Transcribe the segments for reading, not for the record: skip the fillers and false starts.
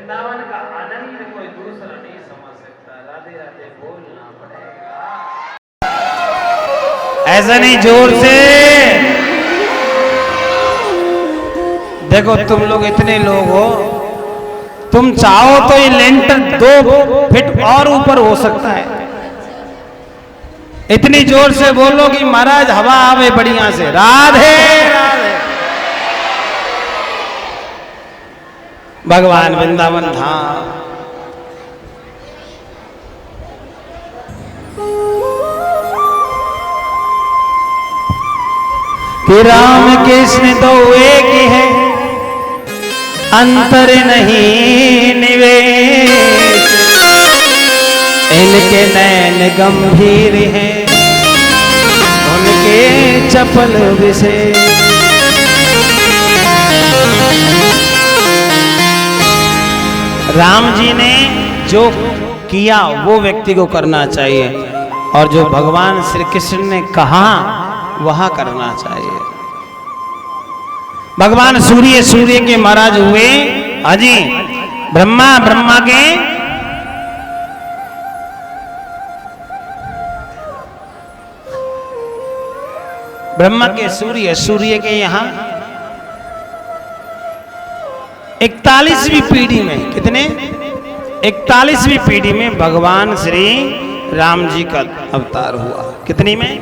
वृंदावन का आनंद कोई दूसरा नहीं समझ सकता। राधे राधे बोलना पड़ेगा। ऐसा नहीं, जोर से देखो। तुम लोग इतने लोग हो, तुम चाहो तो ये लेंटर 2 फीट और ऊपर हो सकता है। इतनी जोर से बोलो कि महाराज हवा आवे बढ़िया से। राधे राधे। भगवान वृंदावन धाम। कि राम कृष्ण तो एक ही है, अंतर नहीं निवेश। इनके नैन गंभीर हैं, उनके चपल विशेष। राम जी ने जो किया वो व्यक्ति को करना चाहिए, और जो भगवान श्री कृष्ण ने कहा वह करना चाहिए। भगवान सूर्य के महाराज हुए। हाजी ब्रह्मा के सूर्य के यहाँ 41वीं पीढ़ी में, कितने 41वीं पीढ़ी में भगवान श्री राम जी का अवतार हुआ। कितनी में?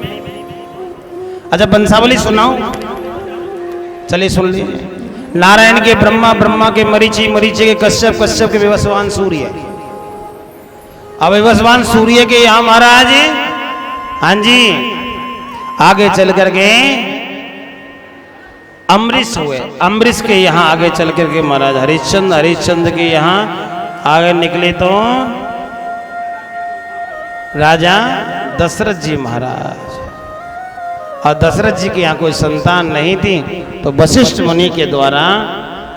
अच्छा वंशावली सुनाओ, चलिए सुन लीजिए। नारायण के ब्रह्मा, ब्रह्मा के मरीचि, मरीचि के कश्यप, कश्यप के विवस्वान सूर्य। अब विवस्वान सूर्य के यहाँ महाराज, हाँ जी, आगे चल करके अम्बरीश हुए। अम्बरीश के यहाँ आगे चल करके महाराज हरिश्चंद्र, हरिश्चंद्र के यहाँ आगे निकले तो राजा दशरथ जी महाराज। और दशरथ जी के यहाँ कोई संतान नहीं थी, तो वशिष्ठ मुनि के द्वारा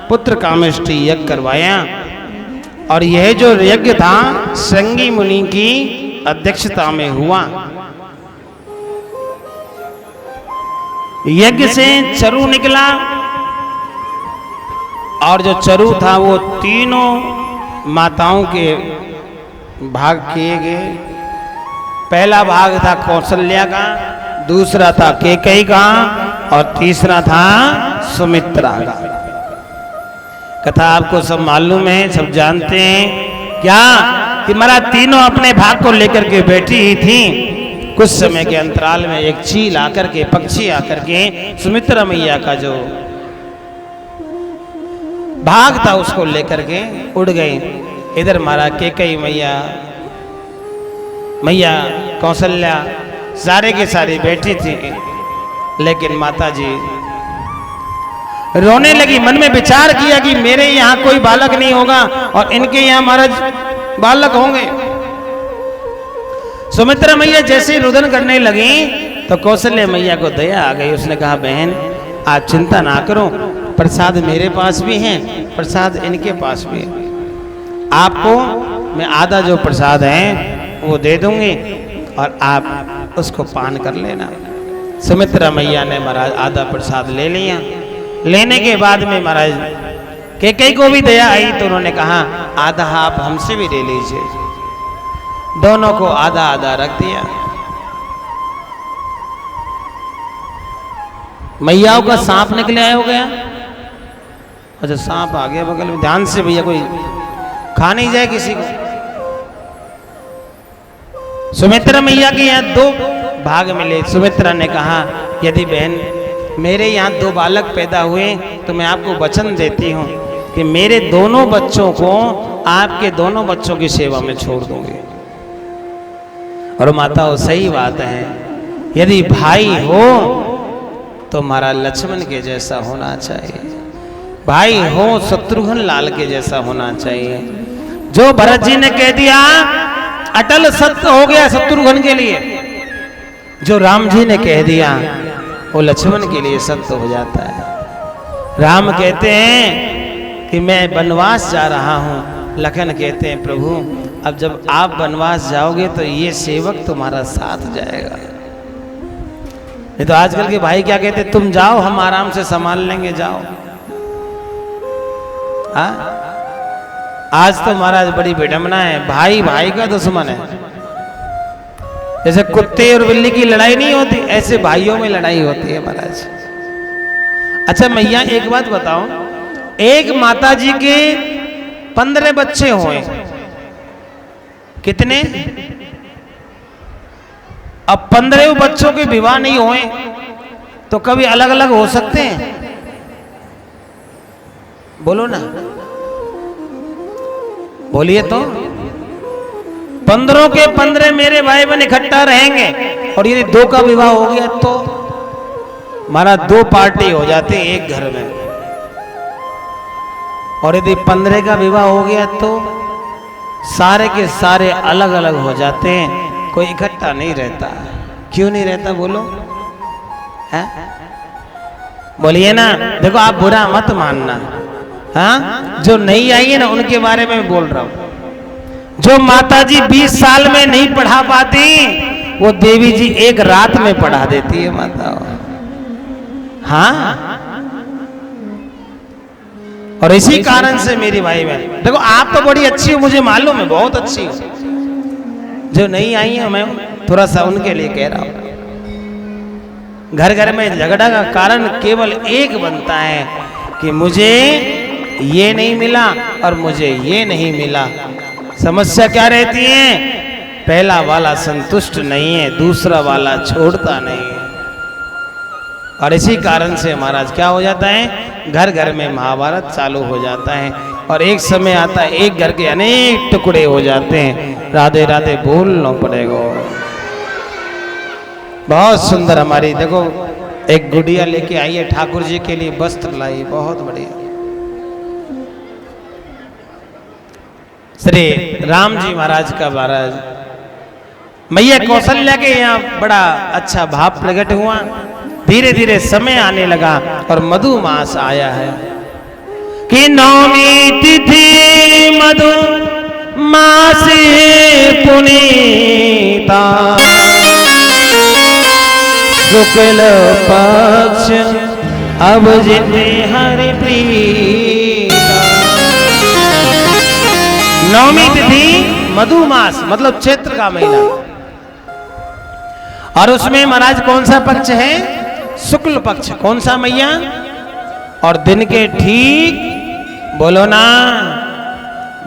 पुत्र कामेष्टि यज्ञ करवाया। और यह जो यज्ञ था श्रृंगी मुनि की अध्यक्षता में हुआ। यज्ञ से चरु निकला, और जो चरु था वो तीनों माताओं के भाग किए गए। पहला भाग था कौशल्या का, दूसरा था कैकेयी का, और तीसरा था सुमित्रा का। कथा आपको सब मालूम है, सब जानते हैं क्या कि महाराज तीनों अपने भाग को लेकर के बैठी ही थी। कुछ समय के अंतराल में एक चील आकर के, पक्षी आकर के सुमित्रा मैया का जो भाग था उसको लेकर के उड़ गई। इधर महाराज कैकेयी मैया कौशल्या सारे के सारे बैठी थी, लेकिन माता जी रोने लगी। मन में विचार किया कि मेरे यहाँ कोई बालक नहीं होगा और इनके यहाँ महाराज बालक होंगे। सुमित्रा मैया जैसे ही रुदन करने लगी तो कौशल्या मैया को दया आ गई। उसने कहा बहन आप चिंता ना करो, प्रसाद मेरे पास भी है, प्रसाद इनके पास भी है। आपको मैं आधा जो प्रसाद है वो दे दूंगी और आप उसको पान कर लेना। सुमित्रा मैया ने महाराज आधा प्रसाद ले लिया। लेने के बाद में महाराज कैकेयी को भी दया आई, तो उन्होंने कहा आधा आप हमसे भी ले लीजिए। दोनों को आधा आधा रख दिया। मैयाओं का सांप निकले आया हो गया। अच्छा सांप आ गया बगल में, ध्यान से भैया कोई खा नहीं जाए किसी को। सुमित्रा मैया के यहाँ 2 भाग मिले। सुमित्रा ने कहा यदि बहन मेरे यहाँ 2 बालक पैदा हुए तो मैं आपको वचन देती हूँ कि मेरे दोनों बच्चों को आपके दोनों बच्चों की सेवा में छोड़ दूंगी। और माता वो सही बात है, यदि भाई हो तो हमारा लक्ष्मण के जैसा होना चाहिए, भाई हो शत्रुघ्न लाल के जैसा होना चाहिए। जो भरत जी ने कह दिया अटल सत्य हो गया शत्रुघ्न के लिए, जो राम जी ने कह दिया वो लक्ष्मण के लिए सत्य हो जाता है। राम कहते हैं कि मैं वनवास जा रहा हूं, लखन कहते हैं प्रभु अब जब आप वनवास जाओगे तो ये सेवक तुम्हारा साथ जाएगा। नहीं तो आजकल के भाई क्या कहते, तुम जाओ हम आराम से संभाल लेंगे, जाओ। आज तो महाराज बड़ी विडंबना है, भाई भाई का दुश्मन है। जैसे कुत्ते और बिल्ली की लड़ाई नहीं होती, ऐसे भाइयों में लड़ाई होती है महाराज। अच्छा मैया एक बात बताओ, एक माता जी के 15 बच्चे हुए, कितने? अब 15 बच्चों के विवाह नहीं हुए तो कभी अलग अलग हो सकते हैं? बोलो ना, बोलिए तो। 15 के 15 मेरे भाई बहन इकट्ठा रहेंगे और यदि 2 का विवाह हो गया तो हमारा 2 पार्टी हो जाती है एक घर में, और यदि 15 का विवाह हो गया तो सारे के सारे अलग अलग हो जाते हैं, कोई इकट्ठा नहीं रहता। क्यों नहीं रहता बोलो? है? बोलिए ना। देखो आप बुरा मत मानना, हाँ, जो नहीं आई है ना उनके बारे में बोल रहा हूं। जो माता जी 20 साल में नहीं पढ़ा पाती, वो देवी जी एक रात में पढ़ा देती है माता। हाँ, और इसी कारण से मेरी भाई बहन, देखो आप तो बड़ी अच्छी हो, मुझे मालूम है, बहुत अच्छी हो। जो नहीं आई है मैं थोड़ा सा उनके लिए कह रहा हूं। घर घर में झगड़ा का कारण केवल एक बनता है कि मुझे ये नहीं मिला और मुझे ये नहीं मिला। समस्या क्या रहती है? पहला वाला संतुष्ट नहीं है, दूसरा वाला छोड़ता नहीं है। और इसी कारण से महाराज क्या हो जाता है, घर घर में महाभारत चालू हो जाता है और एक समय आता है एक घर के अनेक टुकड़े हो जाते हैं। राधे राधे बोलना पड़ेगा। बहुत सुंदर हमारी देखो एक गुड़िया लेके आई है, ठाकुर जी के लिए वस्त्र लाई, बहुत बढ़िया। श्री राम जी महाराज का महाराज मैया कौशल्या के यहाँ बड़ा अच्छा भाव प्रकट हुआ। धीरे धीरे समय आने लगा और मधु मास आया है कि नौमी तिथि मधु मास पुनीता, शुक्ल पक्ष अब जिते हरि प्रीता। नौमी तिथि मधुमास मतलब चैत्र का महीना, और उसमें महाराज कौन सा पक्ष है? शुक्ल पक्ष। कौन सा मैया? और दिन के ठीक, बोलो ना,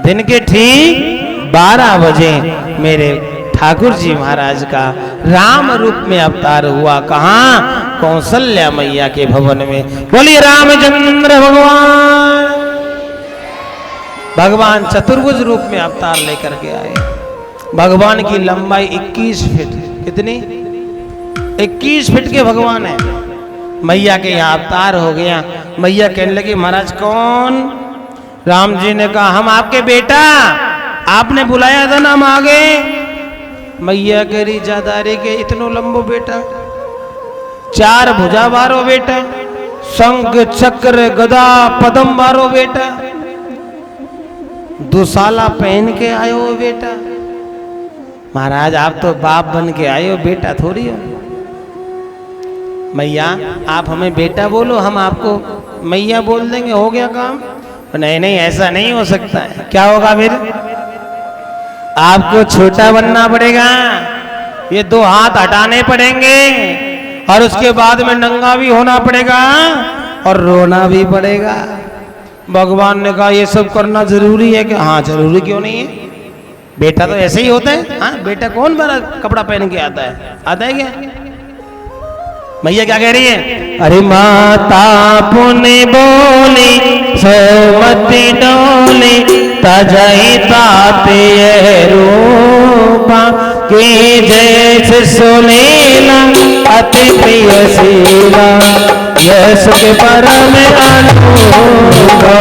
दिन के ठीक 12 बजे मेरे ठाकुर जी महाराज का राम रूप में अवतार हुआ। कहाँ? कौशल्या मैया के भवन में। बोलिए रामचंद्र भगवान। भगवान चतुर्भुज रूप में अवतार लेकर के आए। भगवान की लंबाई 21 फीट। कितनी? 21 फीट के भगवान है। मैया के यहाँ अवतार हो गया। मैया कहने लगी महाराज कौन? राम जी ने कहा हम आपके बेटा, आपने बुलाया था ना, हम आ गए। मैया कह रही ज्यादा रे के इतनो लंबो बेटा, 4 भुजा बारो बेटा, शंख चक्र गदा पदम बारो बेटा, दुशाला पहन के आयो हो बेटा। महाराज आप तो बाप बन के आए हो, बेटा थोड़ी हो। मैया आप हमें बेटा बोलो, हम आपको मैया बोल देंगे, हो गया काम। नहीं नहीं ऐसा नहीं हो सकता है। क्या होगा फिर? आपको छोटा बनना पड़ेगा, ये 2 हाथ हटाने पड़ेंगे और उसके बाद में नंगा भी होना पड़ेगा और रोना भी पड़ेगा। भगवान ने कहा ये सब करना जरूरी है? कि हाँ जरूरी क्यों नहीं है, बेटा तो ऐसे ही होता है। हाँ बेटा कौन बड़ा कपड़ा पहन के आता है? आता है क्या? मैया क्या कह रही है? अरे माता पुण्य बोली सोमती डोली तजई ताते रूपा के जैसे सुनीला अति प्रिय शीला यश के परम अनूठा।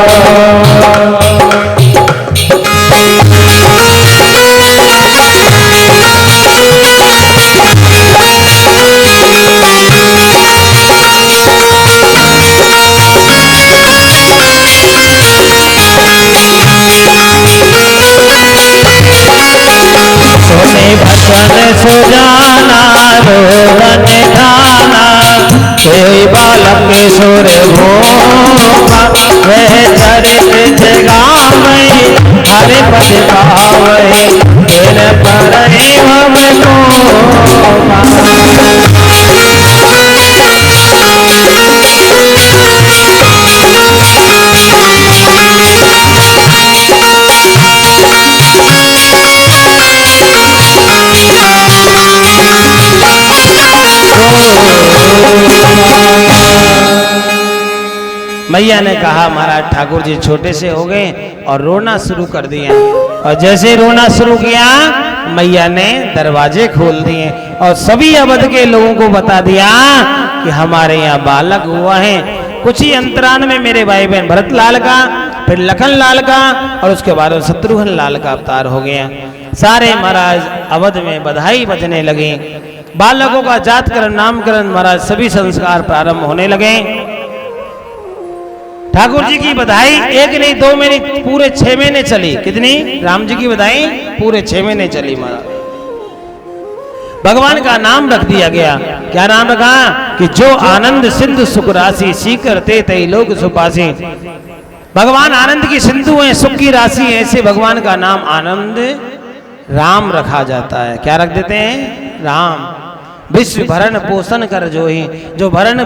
भजन सुजाना रोवन गाना कोई बालक सुर भोपा वह चरित जगा में हरे पद पावै तेन पर हमको मैया ने कहा महाराज ठाकुर जी छोटे से हो गए और रोना शुरू कर दिया। और जैसे रोना शुरू किया मैया ने दरवाजे खोल दिए और सभी अवध के लोगों को बता दिया कि हमारे यहाँ बालक हुआ है। कुछ ही अंतराल में मेरे भाई बहन भरत लाल का, फिर लखन लाल का और उसके बाद शत्रुघ्न लाल का अवतार हो गया। सारे महाराज अवध में बधाई बजने लगे। बालकों का जातकरण नामकरण महाराज सभी संस्कार प्रारंभ होने लगे। ठाकुर जी की बधाई एक नहीं दो महीने पूरे 6 महीने चली। कितनी? राम जी की बधाई पूरे 6 महीने चली महाराज। भगवान का नाम रख दिया गया। क्या नाम रखा? कि जो आनंद सिंधु सुख राशि सीकर ते तई लोग सुपासी। भगवान आनंद की सिंधु है, सुख की राशि है, ऐसे भगवान का नाम आनंद राम रखा जाता है। क्या रख देते हैं? राम। विश्व भरण पोषण कर जो ही, जो भरण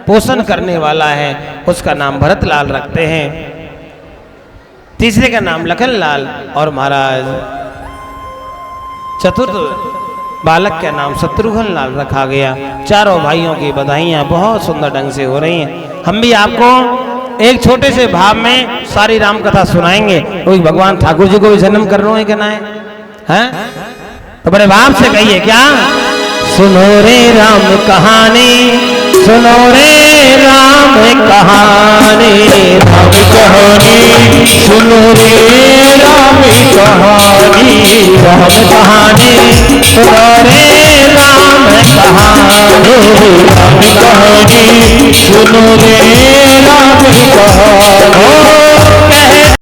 पोषण करने वाला है उसका नाम भरत लाल रखते हैं। तीसरे का नाम लखन लाल और महाराज चतुर्थ बालक का नाम शत्रुघ्न लाल रखा गया। चारों भाइयों की बधाइयां बहुत सुंदर ढंग से हो रही हैं। हम भी आपको एक छोटे से भाव में सारी राम कथा सुनाएंगे। तो भगवान ठाकुर जी को भी जन्म कर रहे हैं क्या? ना है तो बड़े भाव से कहिए। क्या? सुनो रे राम कहानी, सुनो रे राम कहानी, राम कहानी, सुनो रे राम कहानी, राम कहानी, सुनो रे राम कहानी, राम कहानी, सुनो रे राम कहानी।